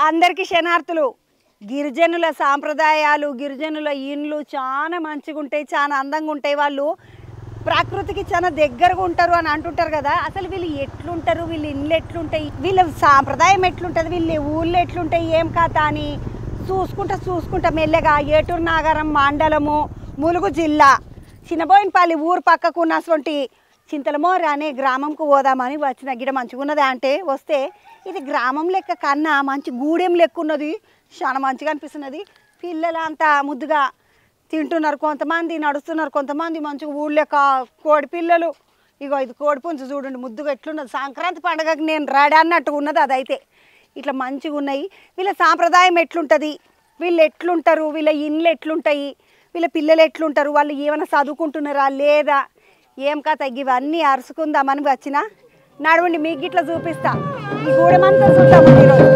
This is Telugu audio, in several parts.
అందరికీ శనార్థులు. గిరిజనుల సాంప్రదాయాలు, గిరిజనుల ఇండ్లు చాలా మంచిగా ఉంటాయి, చాలా అందంగా ఉంటాయి. వాళ్ళు ప్రకృతికి చాలా దగ్గరగా ఉంటారు అని అంటుంటారు కదా. అసలు వీళ్ళు ఎట్లుంటారు, వీళ్ళ ఇండ్లు ఎట్లుంటాయి, వీళ్ళ సాంప్రదాయం ఎట్లుంటుంది, వీళ్ళ ఊళ్ళో ఎట్లుంటాయి, ఏం కథ అని చూసుకుంటా మెల్లగా ఏటూరు నాగారం మండలము, ములుగు జిల్లా, చిన్నబోయినపల్లి ఊరు పక్కకు ఉన్నటువంటి చింతలమోర అనే గ్రామంకు పోదామని వచ్చిన. గిడ మంచిగా ఉన్నది అంటే వస్తే ఇది గ్రామం లెక్క కన్నా మంచి గూడెం లెక్క ఉన్నది, చాలా మంచిగా అనిపిస్తున్నది. పిల్లలు అంతా ముద్దుగా తింటున్నారు, కొంతమంది నడుస్తున్నారు, కొంతమంది మంచిగా ఊళ్ళో కోడి పిల్లలు. ఇగో ఇది కోడి పుంజు చూడండి ముద్దుగా ఎట్లున్నది. సంక్రాంతి పండుగకి నేను రెడీ అన్నట్టుగా ఉన్నది. అదైతే ఇట్లా మంచిగా ఉన్నాయి. వీళ్ళ సాంప్రదాయం ఎట్లుంటుంది, వీళ్ళు ఎట్లుంటారు, వీళ్ళ ఇండ్లు ఎట్లుంటాయి, వీళ్ళ పిల్లలు ఎట్లుంటారు, వాళ్ళు ఏమైనా చదువుకుంటున్నారా లేదా, ఏం కథ, ఇవన్నీ అరుచుకుందామని వచ్చిన. నడవండి మీకు గిట్లా చూపిస్తా. ఈ గూడెమంతా చూద్దామండి ఈరోజు.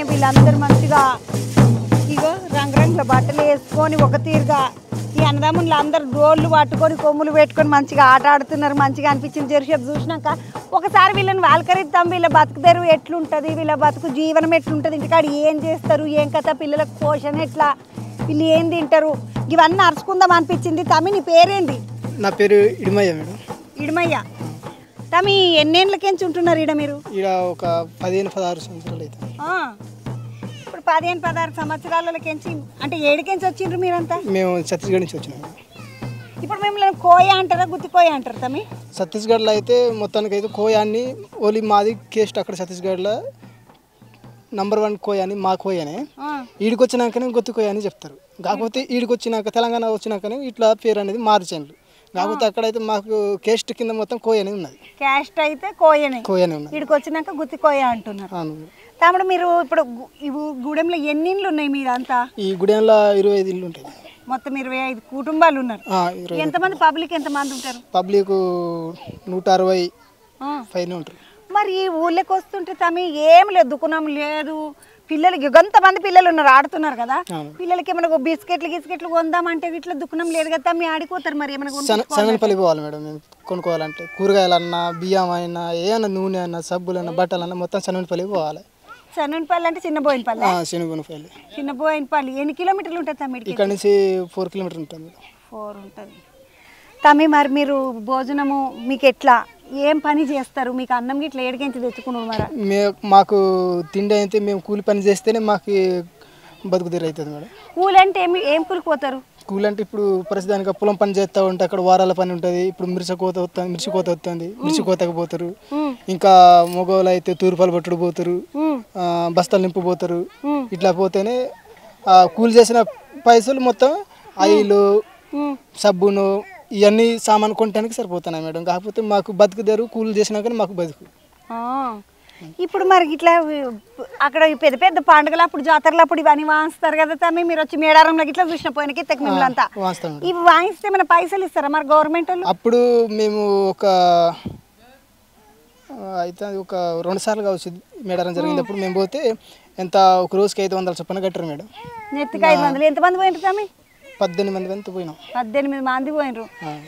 వీళ్ళందరూ మంచిగా ఇగో రంగురంగుల బట్టలు వేసుకొని ఒక తీరుగా ఈ అన్నదమ్ములు అందరూ డోళ్ళు పట్టుకొని కొమ్ములు పెట్టుకొని మంచిగా ఆట ఆడుతున్నారు. మంచిగా అనిపించింది. జరిసేపు చూసినాక ఒకసారి వీళ్ళని వాల్కరిద్దాం. వీళ్ళ బతుకు తెరువు ఎట్లుంటుంది, వీళ్ళ బతుకు జీవనం ఎట్లుంటుంది, ఇంటికాడ ఏం చేస్తారు, ఏం కథ, పిల్లలకు పోషణ ఎట్లా, వీళ్ళు ఏం తింటారు, ఇవన్నీ అరుచుకుందాం అనిపించింది. తమ్మి నీ పేరేంటి? నా పేరు ఇడిమయ్య మేడం. ఇడిమయ్య. తమి ఎన్నేళ్ళకించి ఉంటున్నారు ఈడ మీరు? ఈడ ఒక 15-16 సంవత్సరాలు అవుతుంది. ఇప్పుడు 15-16 సంవత్సరాలకించి అంటే ఏడికించి వచ్చిండ్రు మీరంతా? మేము ఛత్తీస్గఢ్ నుంచి వచ్చినాము. ఇప్పుడు మిమ్మల్ని కోయ అంటారా గుత్తి కోయ అంటారు తమి? ఛత్తీస్గఢ్లో అయితే మొత్తానికి అయితే కోయాన్ని ఓన్లీ మాది కేస్ట్ అక్కడ ఛత్తీస్గఢ్లో నంబర్ 1 కోయ అని మా కోయనే. ఈడికి వచ్చినాకనే గుత్తి కోయ అని చెప్తారు. కాకపోతే ఈడికి వచ్చినాక తెలంగాణ వచ్చినాకనే ఇట్లా పేరు అనేది మార్చేండ్రు. కాకపోతే అక్కడైతే మాకు కేస్ట్ కింద మొత్తం కోయనే ఉన్నది. క్యాస్ట్ అయితే కోయనే ఉన్నది. ఈడికి వచ్చినాక గుత్తి కోయ అంటున్నారు. తమ్ముడు మీరు ఇప్పుడు గూడెంలో ఎన్ని ఇండ్లు ఉన్నాయి మీరంతా? ఈ గూడెంలో 25 ఇల్లు ఉంటాయి. మొత్తం 25 కుటుంబాలు ఉన్నారు. ఎంతమంది పబ్లిక్ ఎంతమంది ఉంటారు? పబ్లిక్ 160 పైన ఉంటారు. మరి ఈ ఊళ్ళోకి వస్తుంటే తమి ఏం లేదు, దుకాణం లేదు, పిల్లలకి కొంతమంది పిల్లలు ఉన్నారు ఆడుతున్నారు కదా, పిల్లలకి ఏమైనా బిస్కెట్లు కొందామంటే ఇట్లా దుకాణం లేదు కదా, మీ ఆడిపోతారు. మరి ఏమైనా సంగనపల్లి పోవాలి మేడం మేము కొనుక్కోవాలంటే, కూరగాయలన్నా బియ్యం అయినా ఏమన్నా నూనె అన్నా సబ్బులన్నా బట్టలన్నా మొత్తం సంగనపల్లి పోవాలి. సంగనపల్లి అంటే చిన్న బోయినపల్లి? చిన్న బోయినపల్లి. ఎన్ని కిలోమీటర్లు ఉంటుంది తమ్మిడికి? ఇక్కడ నుంచి 4 కిలోమీటర్లు ఉంటుంది. 4 ఉంటుంది తమ్మి. మరి మీరు భోజనము మీకు ఎట్లా, ఏం పని చేస్తారు? మీకు అన్నం గిట్లా ఏడికించి తెచ్చుకున్నాడు? మరి మాకు తిండి అయితే మేము కూలి పని చేస్తేనే మాకు బతుకుదీరు అవుతుంది మేడం. కూలి అంటే ఏం కూలికి పోతారు? కూలి అంటే ఇప్పుడు ప్రస్తుతానికి పొలం పని చేస్తూ ఉంటే అక్కడ వారాల పని ఉంటుంది. ఇప్పుడు మిర్చి కోత వస్తుంది, మిర్చి కోతకు పోతారు. ఇంకా మగవాళ్ళు అయితే తూర్పాలు పట్టుడు పోతారు, బస్తాలు నింపుపోతారు. ఇట్లా పోతేనే కూలి చేసిన పైసలు మొత్తం ఆయిల్ సబ్బును ఇవన్నీ సామాను కొనడానికి సరిపోతున్నాయి మేడం. కాకపోతే మాకు బతుకుదారు కూలి చేసినా కానీ మాకు బతుకు. ఇప్పుడు మరి ఇట్లా అక్కడ పెద్ద పెద్ద పండుగలు అప్పుడు జాతరలు అప్పుడు ఇవన్నీ వాయిస్తారు కదా తమ్మి, మీరు వచ్చి మేడారంలో ఇట్లా చూసిన పోయిన కిత్తకి మిమ్మల్ని ఇవి వాయిస్తే మన పైసలు ఇస్తారా మరి గవర్నమెంట్ వాళ్ళు? అప్పుడు మేము అయితే ఒక 2 సార్లు కావచ్చు మేడారం జరిగినప్పుడు మేము పోతే ఎంత ఒక రోజుకి 500 చొప్పున కట్టారు మేడం. నెత్తికి 500. ఎంతమంది పోయినారు తమ్మి? 18 మంది పోయినాం. 18 మంది పోయినరు.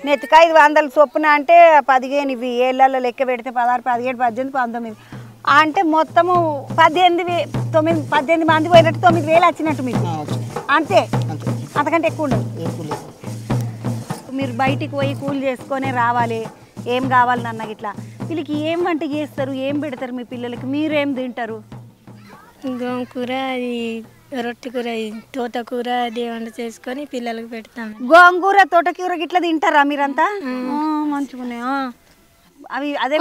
నెత్తికి 500 చొప్పున అంటే 15 ఇవి ఏళ్ళల్లో లెక్క పెడితే 16, 17, 18, 19 అంటే మొత్తము 18 మంది పోయినట్టు 9,000 వచ్చినట్టు మీకు. అంతే, అంతకంటే ఎక్కువ ఉండదు. మీరు బయటికి పోయి కూలి చేసుకొని రావాలి. ఏం కావాలి నాన్న ఇట్లా వీళ్ళకి ఏం వంట చేస్తారు, ఏం పెడతారు మీ పిల్లలకి? మీరేం తింటారు? గోంగూర, రొట్టె కూర, తోటకూర అది వంట చేసుకొని పిల్లలకు పెడతాం. గోంగూర తోటకూర గిట్లా తింటారా మీరంతా? మంచిగున్నాయి. అవి అదే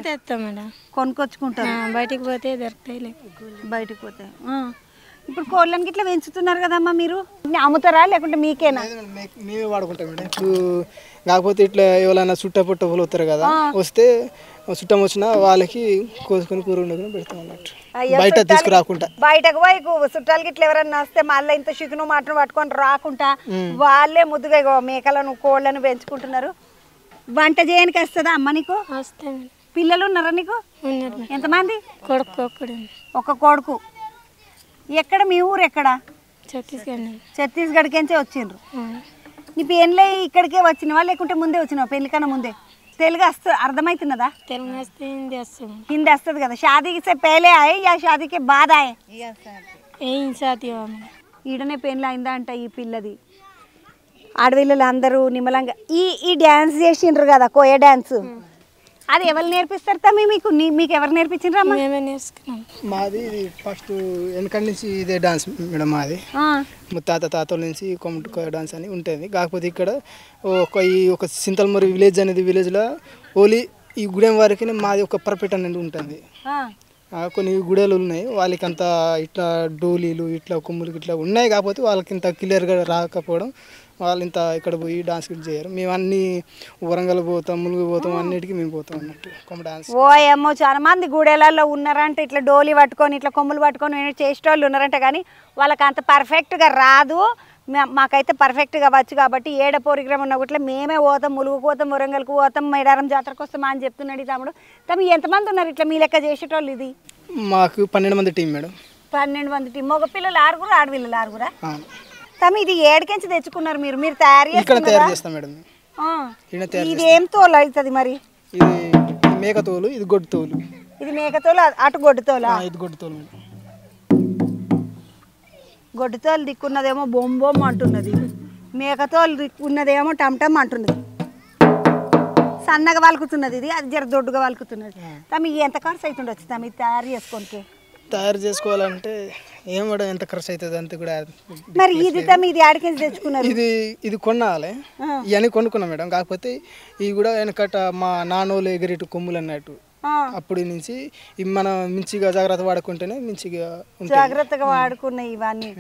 తెస్తాం మేడం. కొనుక్కొచ్చుకుంటారు. బయటికి పోతే దొరుకుతాయి. బయటికి పోతే ఇప్పుడు కోళ్ళని గిట్లా పెంచుతున్నారు కదమ్మా, మీరు అమ్ముతారా లేకుంటే మీకేనా? మేమే వాడుకుంటాం మేడం. ఇప్పుడు కాకపోతే ఇట్లా ఎవరైనా చుట్టపుట్ట పోతారు కదా, వస్తే చుట్టం వచ్చినా వాళ్ళకి కోసుకొని కూర వండుకొని పెడతాం అన్నట్టు, బయట తీసుకురాకుండా. బయటకు పోయి చుట్టాలకి ఇట్లా ఎవరన్నా వస్తే మళ్ళీ ఇంత చికెను మటన్ పట్టుకొని రాకుండా వాళ్ళే ముద్దుగా మేకలను కోళ్ళను పెంచుకుంటున్నారు. వంట చేయడానికి వస్తుందా అమ్మ నీకు? వస్తాయి. పిల్లలు ఉన్నారా నీకు? ఎంతమంది? కొడుకు ఒక కొడుకు. ఎక్కడ మీ ఊరు ఎక్కడ? ఛత్తీస్గఢ్. ఛత్తీస్గఢ్కించే వచ్చిండ్రు. నీ పెళ్ళి ఇక్కడికే వచ్చినవా లేకుంటే ముందే వచ్చినావా? పెళ్లి కన్నా ముందే. తెలుగు అర్థమవుతున్నదా? తెలుగు వస్తే హిందీ వస్తుంది. హిందీ వస్తుంది కదా. షాదీకి సే పहले आए या शादी के बाद आए? ఈడనే పెళ్ళి అయిందా అంట ఈ పిల్లది. ఆడపిల్లలు అందరూ నిమ్మలంగా ఈ డ్యాన్స్ చేసిండ్రు కదా, కోయ డ్యాన్స్. అది ఎవరు నేర్పిస్తారు తమ్మి మీకు? మీకు ఎవరు నేర్పించిండ్రు? మేమే నేర్చుకున్నాం. మాది ఫస్ట్ వెనకటి నుంచి ఇదే డాన్స్ మేడం. మాది తాతల నుంచి కొమ్మటి డాన్స్ అని ఉంటుంది. కాకపోతే ఇక్కడ ఒక సింతల్మూరి విలేజ్ అనేది విలేజ్లో ఓన్లీ ఈ గుడెం వారికి మాది ఒక పర్ఫెక్ట్ అనేది ఉంటుంది. కొన్ని గుడెలు ఉన్నాయి వాళ్ళకి అంత ఇట్లా డోలీలు ఇట్లా కొమ్ములు ఇట్లా ఉన్నాయి. కాకపోతే వాళ్ళకి ఇంత క్లియర్గా రాకపోవడం, వాళ్ళు ఇంత ఇక్కడ పోయి డాన్స్ గిట్ చేయరు. మేము అన్ని వరంగల్ పోతాం, ములుగు పోతాం, అన్నిటికీ మేము పోతాం అన్నట్టు కొమ్మ డాన్స్. ఓ ఏమో చాలా మంది గూడెలలో ఉన్నారంటే ఇట్లా డోలీ పట్టుకొని ఇట్లా కొమ్ములు పట్టుకొని చేసేటోళ్ళు ఉన్నారంట, కానీ వాళ్ళకి అంత పర్ఫెక్ట్గా రాదు. మాకైతే పర్ఫెక్ట్గా వచ్చు కాబట్టి ఏడ ప్రోగ్రామ్ ఉన్న గుట్లా మేమే పోతాం, ములుగు పోతాం, వరంగల్కి పోతాం, మేడారం జాతరకు వస్తాం అని చెప్తున్నాడు తమ్ముడు. ఎంతమంది ఉన్నారు ఇట్లా మీ లెక్క చేసేటోళ్ళు? ఇది మాకు 12 మంది టీం మేడం. 12 మంది టీం. మగ పిల్లలు 6, ఆడపిల్లలు 6. తమ్మి ఇది ఏడికించి తెచ్చుకున్నారు మీరు? మీరు తయారు చేస్తాం మేడం. ఇది ఏం తోలు అవుతుంది మరి? ఇది మేక తోలు, ఇది గొడ్డు తోలు. ఇది మేక తోలు, అటు గొడ్డు తోలా? ఇది గొడ్డు తోలు మేడం. గొడ్డు తోలు దిక్కున్నదేమో బొమ్మ అంటున్నది, మేక తోలు దిక్కున్నదేమో టమ్ టమ్ అంటున్నది. సన్నగా వాలుకుతున్నది, ఇది అది జర దొడ్డుగా వాలుకుతున్నది. తమ్మి ఎంత ఖర్చు అవుతుండొచ్చు తమ్మి తయారు చేసుకోనికి? తయారు చేసుకోవాలంటే ఏం మేడం ఎంత ఖర్చు అవుతుంది అంత కూడా. మరి ఇది తమ్మి ఇది ఆడికించి తెచ్చుకున్నారు? ఇది కొనాలి, ఇవన్నీ కొనుక్కున్నాం మేడం. కాకపోతే ఇవి కూడా వెనకట మా నాన్నోళ్ళు ఎగిరేటు కొమ్ములు అన్నట్టు, అప్పటి నుంచి మనం మంచిగా జాగ్రత్త వాడుకుంటేనే మంచిగా జాగ్రత్తగా వాడుకున్నాయి ఇవన్నీ.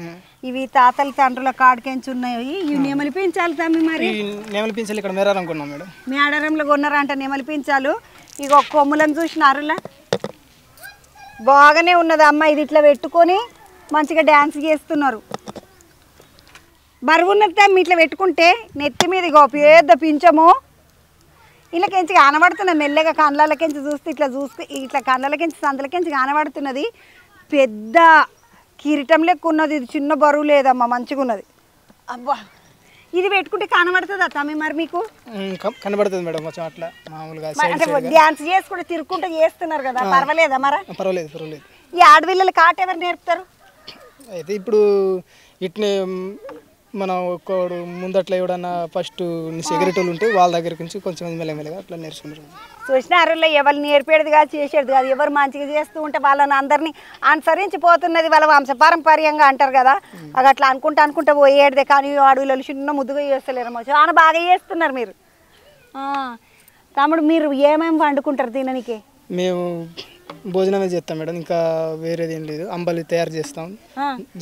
ఇవి తాతల తండ్రుల కాడికెంచి ఉన్నాయి. ఇవి నెమలి పించాలి తమ్మి. మరి నెమలి పించాలి ఇక్కడ మేడారం కొన్నాం మేడం. మేడారంలో కొన్నారంట నెమలి పించాలు. ఇక కొమ్ములను చూసినారులా బాగానే ఉన్నది అమ్మ. ఇది ఇట్లా పెట్టుకొని మంచిగా డ్యాన్స్ చేస్తున్నారు. బరువు ఉన్నది తమ్మి ఇట్లా పెట్టుకుంటే నెత్తి మీద ఇగో పెద్ద పించము ఇళ్ళకెంచి కనబడుతున్నది. మెల్లగా కళ్ళలకెంచి చూస్తే ఇట్లా కళ్ళలకెంచి సందులకెంచి కనబడుతున్నది. పెద్ద కిరీటం లెక్క ఉన్నది. ఇది చిన్న బరువు లేదమ్మా, మంచిగా ఉన్నది. అబ్బా ఇది పెట్టుకుంటే కనబడుతుందా తమ్మి మరి మీకు? కనబడుతుంది మేడం కొంచెం అట్లా మామూలుగా. అంటే డ్యాన్స్ చేసుకుంటే తిరుక్కుంటూ చేస్తున్నారు కదా, పర్వాలేదా? మరి పర్వాలేదు. ఈ ఆడపిల్లలకి ఆట ఎవరు నేర్పుతారు? అయితే ఇప్పుడు ఇట్నే మనం ఒక్కడు ముందట్లా ఎవడన్నా ఫస్ట్ సెక్రటరీలు ఉంటే వాళ్ళ దగ్గరికి నుంచి కొంచెం మెల్లమెల్లగా అట్లా నేర్చుకుంటారు. చూసినారులో ఎవరు నేర్పేది కాదు, చేసేది కాదు. ఎవరు మంచిగా చేస్తూ ఉంటే వాళ్ళని అందరినీ అనుసరించిపోతున్నది వాళ్ళ వంశపారంపర్యంగా అంటారు కదా. అది అట్లా అనుకుంటా పోయేదే. కానీ అడవులలో చిన్న ముద్దుగా చేస్తలేరు. చాలా బాగా చేస్తున్నారు మీరు. తమ్ముడు మీరు ఏమేమి వండుకుంటారు తినడానికి? మేము భోజనమే చేస్తాం మేడం, ఇంకా వేరేది ఏం లేదు. అంబలి తయారు చేస్తాం,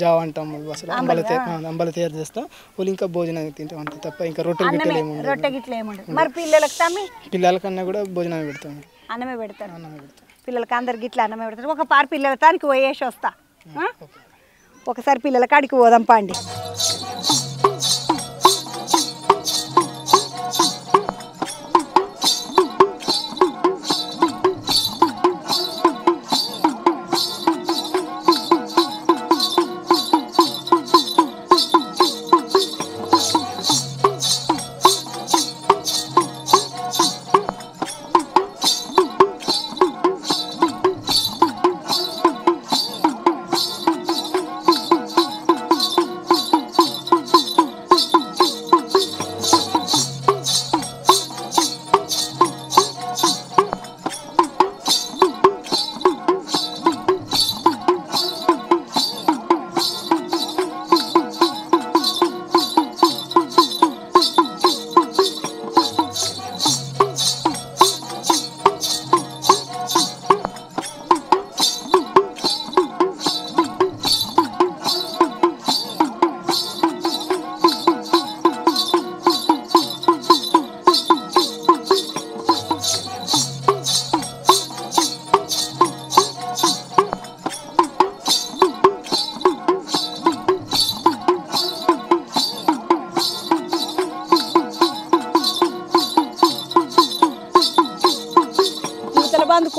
జావ అంటాం అసలు. అంబలి తయారు చేస్తాం వాళ్ళు, ఇంకా భోజనం తింటాం అంతే తప్ప ఇంకా రొట్టెలు గిట్ల ఏముండదు. మరి పిల్లలకి తమ్మి? పిల్లలకన్నా కూడా భోజనమే పెడతాం. అన్నమే పెడతారు పిల్లలకి, అందరికి ఇట్లా అన్నమే పెడతారు. ఒక పారు పిల్లల తానికి పోయేసి వస్తా. ఒకసారి పిల్లల కాడికి పోదాం పండి.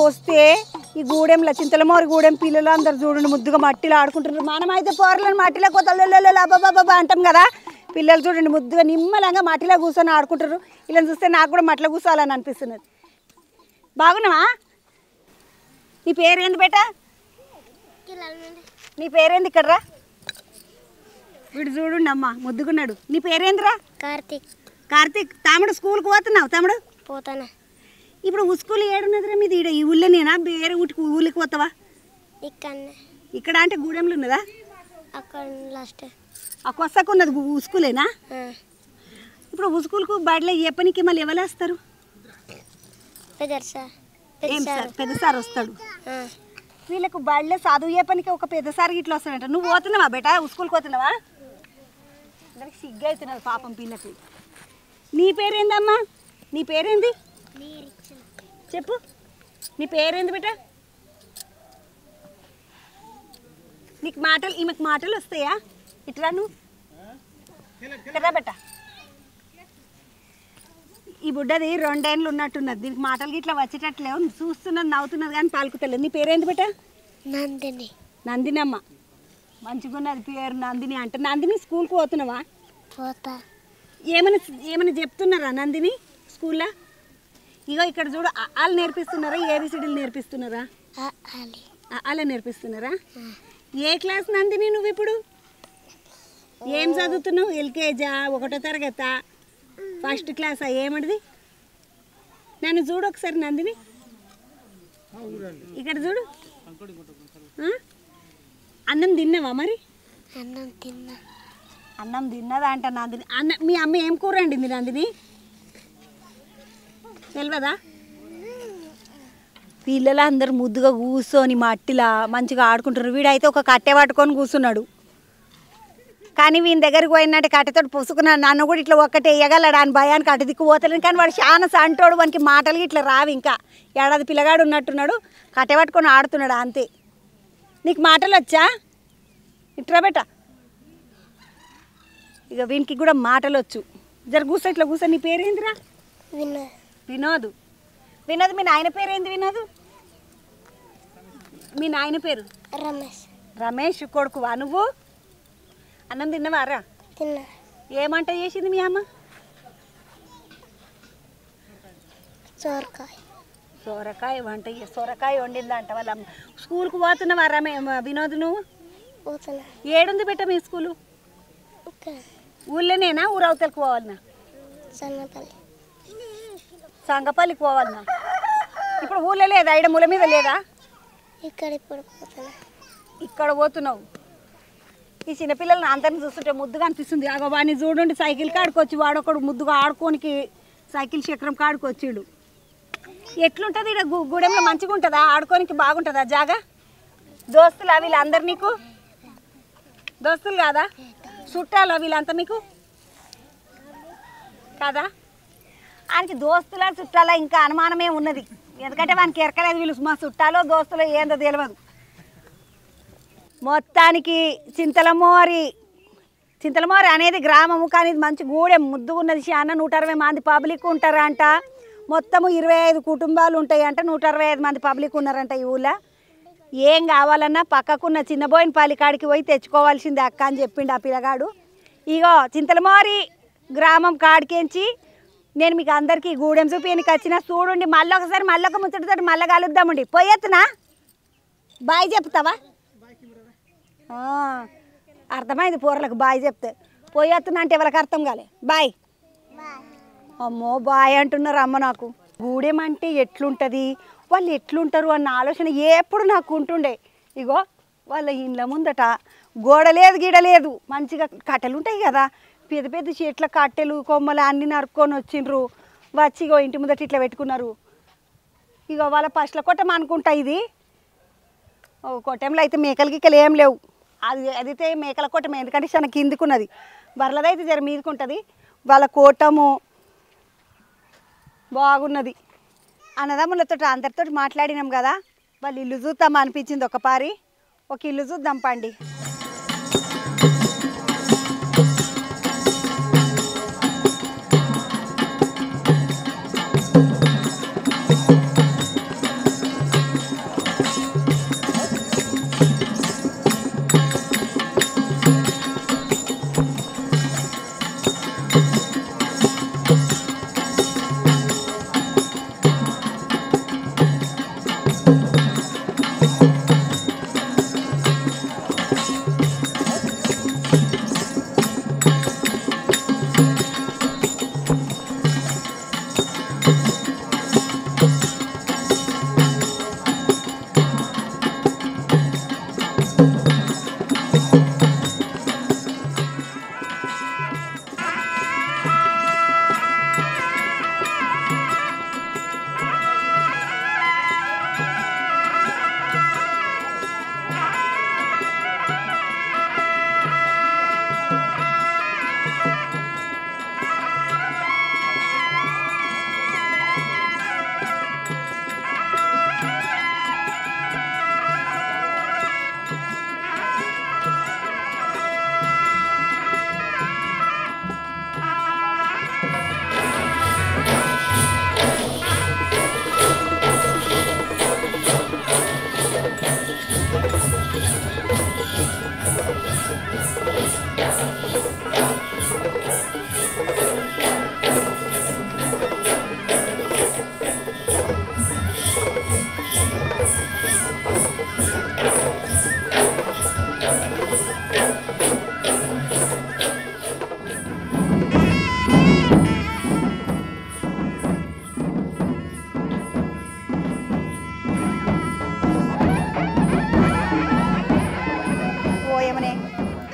వస్తే ఈ గూడెంలో చింతలమోరి గూడెం పిల్లలు అందరు చూడండి ముద్దుగా మట్టిలో ఆడుకుంటున్నారు. మనమైతే పోరలను మట్టిలో అబ్బాబాబా అంటాం కదా. పిల్లలు చూడండి ముద్దుగా నిమ్మలంగా మట్టిలో కూర్చొని ఆడుకుంటారు. ఇలా చూస్తే నాకు కూడా మట్టిలో కూర్చోవాలని అనిపిస్తున్నది. బాగున్నావా? నీ పేరేంది బేటా? నీ పేరేంది? ఇక్కడ రా, వీడు చూడండి అమ్మ ముద్దుకున్నాడు. నీ పేరేందిరా? కార్తీక్. తమ్ముడు స్కూల్కి పోతున్నావు? తమ్ముడు పోతానా. ఇప్పుడు స్కూల్ ఏడున్నదిరా మీది? ఈ ఊళ్ళోనేనా? వేరే ఊళ్ళకి పోతావా? ఇక్కడ అంటే గూడెంలో ఉన్నదా? కొత్తకు ఉన్నది స్కూలేనా? ఇప్పుడు స్కూల్కు బడిలో ఏ పనికి మళ్ళీ ఎవరు వేస్తారు? పెద్ద సార్ వస్తాడు. వీళ్ళకు బడిలో చదువు ఏ పనికి ఒక పెద్ద సార్ ఇట్లా వస్తాడంట. నువ్వు పోతున్నావా బేటా? స్కూల్కి పోతున్నావా? దానికి సిగ్గు అవుతున్నది పాపం పిల్లకి. నీ పేరేందమ్మా? నీ పేరేంది చెప్పు. నీ పేరేంది బేటా? నీకు మాటలు, ఈమెకు మాటలు వస్తాయా? ఇట్లా నువ్వు కదా బేటా. ఈ బుడ్డది 2 ఏళ్ళు ఉన్నట్టున్నది. దీనికి మాటలు ఇట్లా వచ్చేటట్లేవు. చూస్తున్నది, నవ్వుతున్నది కానీ పాల్కుతలేదు. నీ పేరేంది బేటా? నందిని. నందినమ్మ. మంచిగా ఉన్నది పేరు నందిని. అంటే నందిని స్కూల్కి పోతున్నావా? పోతా. ఏమైనా చెప్తున్నారా నందిని స్కూల్లో? ఇగో ఇక్కడ చూడు, వాళ్ళు నేర్పిస్తున్నారా? ఏబిసిడీలు నేర్పిస్తున్నారా? అలా నేర్పిస్తున్నారా? ఏ క్లాస్ నందిని నువ్వు ఇప్పుడు? ఏం చదువుతున్నావు? ఎల్కేజా? 1వ తరగతా? ఫస్ట్ క్లాసా? ఏమడిది? నన్ను చూడు ఒకసారి నందిని, ఇక్కడ చూడు. అన్నం తిన్నావా మరి? అన్నం తిన్నా. అన్నం తిన్నదా అంట నందిని. మీ అమ్మ ఏం కూర వండింది నందిని తెలియదా? పిల్లలు అందరు ముద్దుగా కూర్చొని మట్టిలా మంచిగా ఆడుకుంటున్నారు. వీడైతే ఒక కట్టె పట్టుకొని కూర్చున్నాడు. కానీ వీని దగ్గరికి పోయినట్టు కట్టెతో పుసుకున్నాడు. నన్ను కూడా ఇట్లా ఒక్కటే వేయగలడా అని భయానికి అటు దిక్కు పోతలేను. కానీ వాడు చాలా సంటోడు, వానికి మాటలు ఇట్లా రావు. ఇంకా ఏడాది పిల్లగాడు ఉన్నట్టున్నాడు, కట్టె పట్టుకొని ఆడుతున్నాడు అంతే. నీకు మాటలు వచ్చా? ఇట్లా బెట్ట. ఇక వీనికి కూడా మాటలు వచ్చు. జర కూర్చో, ఇట్లా కూర్చో. నీ పేరేందిరా? వినోద్. వినోద్, మీ నాయన పేరేంది? వినోద్, మీ నాయన పేరు? రమేష్. రమేష్ కొడుకువా నువ్వు? అన్నం తిన్నవారా? తిన్నా. ఏమంట చేసింది మీ అమ్మ? సోరకాయ. సొరకాయ వంట సొరకాయ వండిందంట వాళ్ళ అమ్మ. స్కూల్కి పోతున్నావా వినోద్ నువ్వు? పోతున్నా. ఏడుంది బిడ్డ మీ స్కూలు? ఊళ్ళోనేనా, ఊరవతలకు పోవాలన్నా? సన్నపల్లి. సంగపల్లికి పోవాలన్నా? ఇప్పుడు ఊళ్ళో లేదా? ఈడ మూల మీద లేదా? ఇక్కడ ఇప్పుడు పోతున్నా. ఇక్కడ పోతున్నావు. ఈ చిన్నపిల్లల్ని అందరిని చూస్తుంటే ముద్దుగా అనిపిస్తుంది. అగో వాడిని చూడండి, సైకిల్ కాడుకొచ్చి వాడొకడు ముద్దుగా ఆడుకోనికి సైకిల్ చక్రం కాడుకొచ్చిండు. ఎట్లుంటుంది ఇక్కడ గూడెంలో? మంచిగా ఉంటుందా? ఆడుకోనికి బాగుంటుందా జాగా? దోస్తులా వీళ్ళందరు నీకు? దోస్తులు కాదా? చుట్టాలా వీళ్ళంతా మీకు కాదా? ఆయనకి దోస్తులా చుట్టాలా ఇంకా అనుమానమే ఉన్నది. ఎందుకంటే వానికి ఎరకలేదు వీళ్ళు మా చుట్టాలో దోస్తులో ఏందో తెలియదు. మొత్తానికి చింతలమోరి అనేది గ్రామము, కానీ ఇది మంచి గూడెం, ముద్దుగా ఉన్నది. చాలా 160 మంది పబ్లిక్ ఉంటారంట. మొత్తము 25 కుటుంబాలు ఉంటాయంట. 165 మంది పబ్లిక్ ఉన్నారంట ఈ ఊళ్ళో. ఏం కావాలన్నా పక్కకున్న చిన్నబోయినపల్లి కాడికి పోయి తెచ్చుకోవాల్సిందే అక్క అని చెప్పిండు ఆ పిల్లగాడు. ఇగో చింతలమోరి గ్రామం కాడికించి నేను మీకు అందరికీ గూడెం చూపినికి వచ్చిన. చూడండి, మళ్ళీ ఒకసారి మళ్ళీ ఒక ముచ్చటతో మళ్ళీ కలుద్దామండి. పోయేస్తున్నా, బాయ్ చెప్తావా? అర్థమైంది పోరలకు బాయ్ చెప్తే. పోయేస్తున్నా అంటే ఎవరికి అర్థం కాలే. బాయ్. అమ్మో బాయ్ అంటున్నారు అమ్మ. నాకు గూడెం అంటే ఎట్లుంటుంది, వాళ్ళు ఎట్లుంటారు అన్న ఆలోచన ఎప్పుడు నాకు ఉంటుండే. ఇగో వాళ్ళ ఇండ్ల ముందట గోడలేదు గీడలేదు, మంచిగా కట్టెలు ఉంటాయి కదా, పెద్ద పెద్ద చెట్ల కట్టెలు కొమ్మలు అన్నీ నరుక్కొని వచ్చిండ్రు. వచ్చి ఇగో ఇంటి ముందట ఇట్లా పెట్టుకున్నారు. ఇగో వాళ్ళ పశుల కొట్టం అనుకుంటా ఇది. కొట్టంలో అయితే మేకలు గిక్కలు ఏం లేవు. అదితే మేకల కోటమే, ఎందుకంటే చాలా కిందికున్నది. బర్లదైతే జర మీదకుంటుంది. వాళ్ళ కోటము బాగున్నది. అన్నదమ్ములతో అందరితో మాట్లాడినాం కదా, వాళ్ళు ఇల్లు చూద్దాం అనిపించింది. ఒక ఇల్లు చూద్దాం పండి.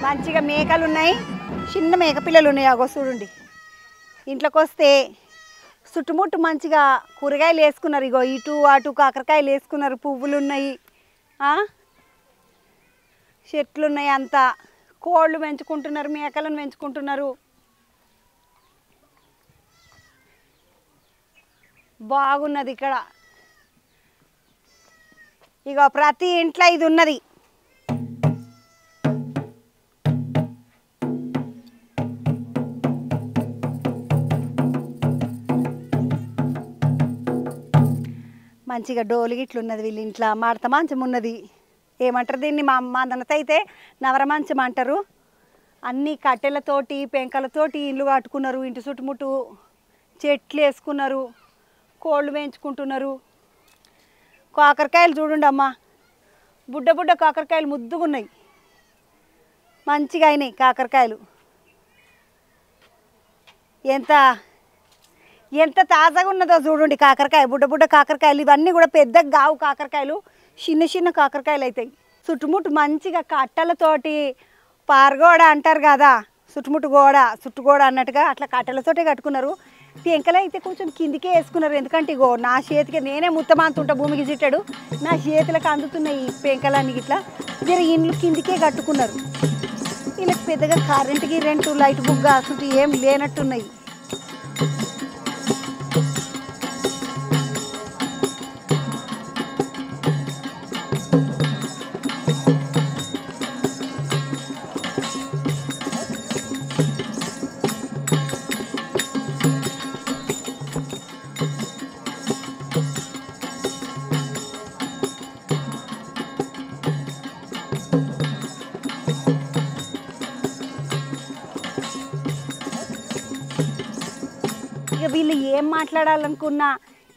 మంచిగా మేకలు ఉన్నాయి, చిన్న మేక పిల్లలు ఉన్నాయి. అగో చూడండి, ఇంట్లోకి వస్తే చుట్టుముట్టు మంచిగా కూరగాయలు వేసుకున్నారు. ఇగో ఇటు అటు కాకరకాయలు వేసుకున్నారు, పువ్వులు ఉన్నాయి, చెట్లు ఉన్నాయి. అంతా కోళ్ళు పెంచుకుంటున్నారు, మేకలను పెంచుకుంటున్నారు. బాగున్నది ఇక్కడ. ఇగో ప్రతి ఇంట్లో ఇది ఉన్నది. మంచిగా డోలు గిట్లు ఉన్నది వీళ్ళ ఇంట్లో. మడత మంచం ఉన్నది. ఏమంటారు దీన్ని? మా దనత అయితే నవర మంచం అంటారు. అన్ని కట్టెలతోటి పెంకలతోటి ఇల్లు కట్టుకున్నారు. ఇంటి చుట్టుముట్టు చెట్లు వేసుకున్నారు, కోళ్ళు పెంచుకుంటున్నారు. కాకరకాయలు చూడండి అమ్మ, బుడ్డ బుడ్డ కాకరకాయలు ముద్దుగా ఉన్నాయి, మంచిగా అయినాయి కాకరకాయలు. ఎంత ఎంత తాజాగా ఉన్నదో చూడండి కాకరకాయ, బుడ్డ బుడ్డ కాకరకాయలు. ఇవన్నీ కూడా పెద్దగా గావు కాకరకాయలు, చిన్న చిన్న కాకరకాయలు అవుతాయి. చుట్టుముట్టు మంచిగా కట్టెలతోటి పారగోడ అంటారు కదా, చుట్టుగోడ అన్నట్టుగా అట్లా కట్టెలతోటే కట్టుకున్నారు. పెంకలు అయితే కొంచెం కిందికే వేసుకున్నారు. ఎందుకంటే ఇగో నా చేతికి నేనే ముత్తమంతుంటా, భూమికి చుట్టాడు, నా చేతులకు అందుతున్నాయి ఈ పెంకలన్నీ. ఇట్లా జర ఇండ్లు కిందికే కట్టుకున్నారు. వీళ్ళకి పెద్దగా కరెంటు లైట్ బుగ్గ అసలు ఏం లేనట్టున్నాయి. ఇక వీళ్ళు ఏం మాట్లాడాలనుకున్నా,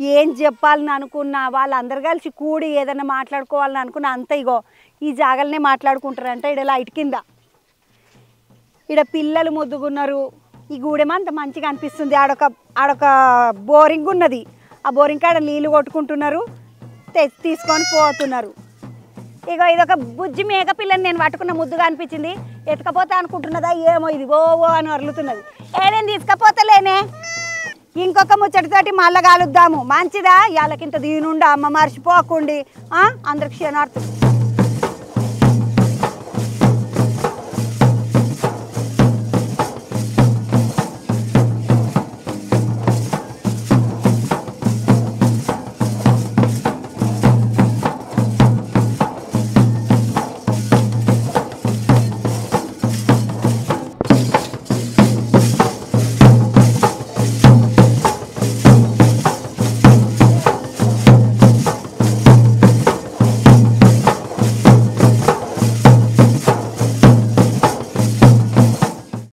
ఏం చెప్పాలని అనుకున్నా, వాళ్ళందరూ కలిసి కూడి ఏదైనా మాట్లాడుకోవాలని అనుకున్నా అంత ఇగో ఈ జాగలనే మాట్లాడుకుంటారంట. ఇక్కడ లైట్ కింద ఇక్కడ పిల్లలు ముద్దుగున్నారు. ఈ గూడెం అంత మంచిగా అనిపిస్తుంది. ఆడొక బోరింగ్ ఉన్నది, ఆ బోరింగ్ కాడ నీళ్ళు కొట్టుకుంటున్నారు, తీసుకొని పోతున్నారు. ఇగో ఇదొక బుజ్జి మేక పిల్లని నేను పట్టుకున్న, ముద్దుగా అనిపించింది. ఎత్తుకపోతా అనుకుంటున్నదా ఏమో, ఇది ఓ అని వరులుతున్నది. నేను తీసుకపోతలేనే, ఇంకొక ముచ్చటితోటి మళ్ళా కలుద్దాము. మంచిదా? వాళ్ళకింత దీనుండా అమ్మ, మర్చిపోకండి. అందరికి క్షణార్థం.